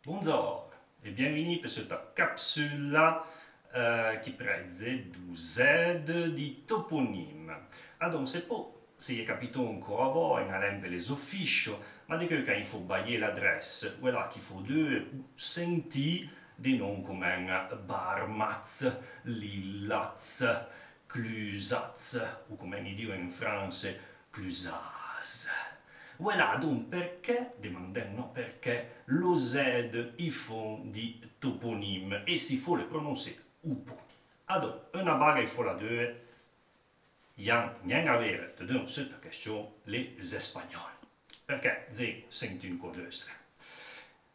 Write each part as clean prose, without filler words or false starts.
Buongiorno e bienvenue per questa capsula che prende du Z di toponim. Allora, se può, si è capito ancora a voi, in alempe les ufficio, ma di che il faut bailler l'adresse, voilà qu'il faut deux senti des noms come Barmaz, Lillatz, Clusaz, o come si dice in francese, Clusaz. Voilà donc perché, demandons perché, lo Z i font di toponime e si faut le prononcer ou pas. Alors, una baga il faut la deux, rien a avere de dans cette question les Espagnols. Perché ze senti un codestre.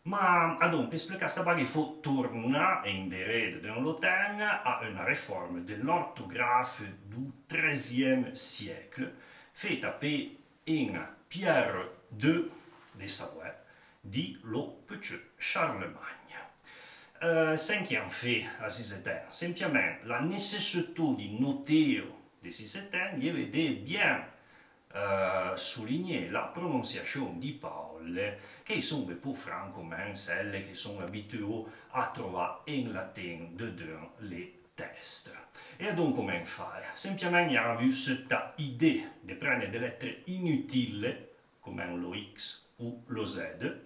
Ma allora, per spiegare questa baga il faut tornare in derede de l'Otan a una riforma dell'orthographe du XIIIe siècle, fatta per un Pierre II des Savoie di lo petit Charlemagne. Cinq ans fait à Cisettin, simplement la nécessité de noter de Cisettin, il y avait bien souligner la prononciation di parole che sono un po' francomente celle che sono abituati a trovare in latino dedans les tests. E donc come fare? Semplicemente abbiamo vu questa idea di prendere delle lettere inutili come lo X o lo Z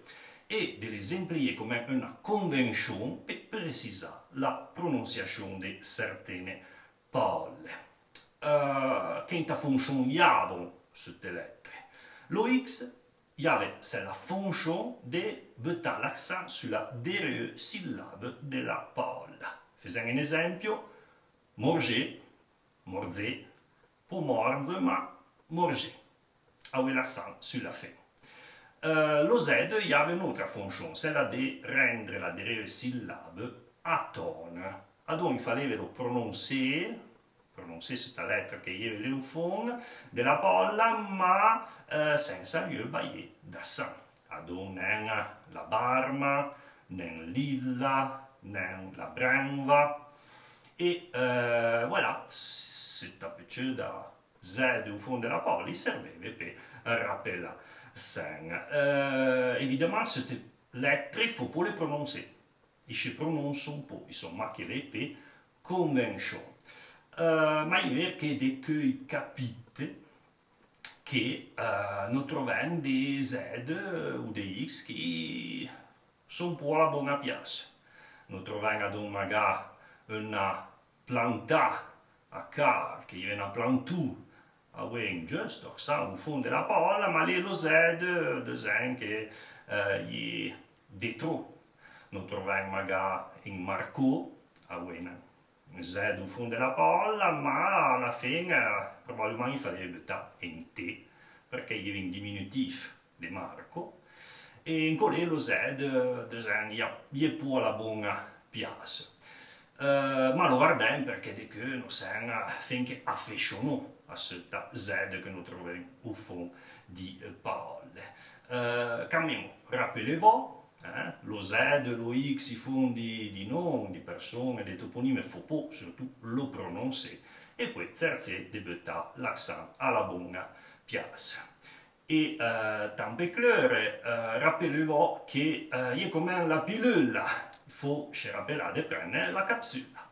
e di esempliare come una convenzione per precisare la pronunciazione di certe parole. Che funzionava queste lettere? Lo X, c'est la fonction de mettere l'accent sulla dernière syllabe della parola. Facciamo un esempio: manger, morzer, pour mordre, ma manger. Avec l'accent sulla fin. Lo Z aveva un'altra funzione, quella di rendere la dernière syllabe atone. Allora, il fallait pronunciare questa lettera che aveva l'eufon della parola, ma senza il baie d'accent. Allora, la barma, non lilla, non la branva. E voilà, questa piccola Z au fond della parola serveva per rappellare sen. Évidemment, queste lettere, il faut pas les prononcer. Ils se prononcent un po', ils sont marqués per convention. Ma è vero che di cui capite che noi troviamo dei Z o dei X che sono un po' alla buona piazza. Noi troviamo ad un magari una planta a car che viene a plantù a un giusto, sa, un fondo della parola, ma lì lo Z, design che è dietro. Noi troviamo magari in Marco a un Z au fond della parola, ma alla fine probabilmente il fallait buttare in T, perché gli viene diminutivo di Marco, e in quello lo Z gli è pure la buona piazza. Ma lo guardiamo perché di che non siamo finché affezionati a questa Z che noi troviamo au fond di parole. Cambiamo, rappelez-vous, lo Z, lo X, i fondi di nomi, di persone, dei toponimi, il faut pas surtout lo prononcer. E poi terziè di buttare l'accent alla buona piazza. E tant per clair, rappelez-vous che è come la pillola, il faut se rappelare di prendere la capsula.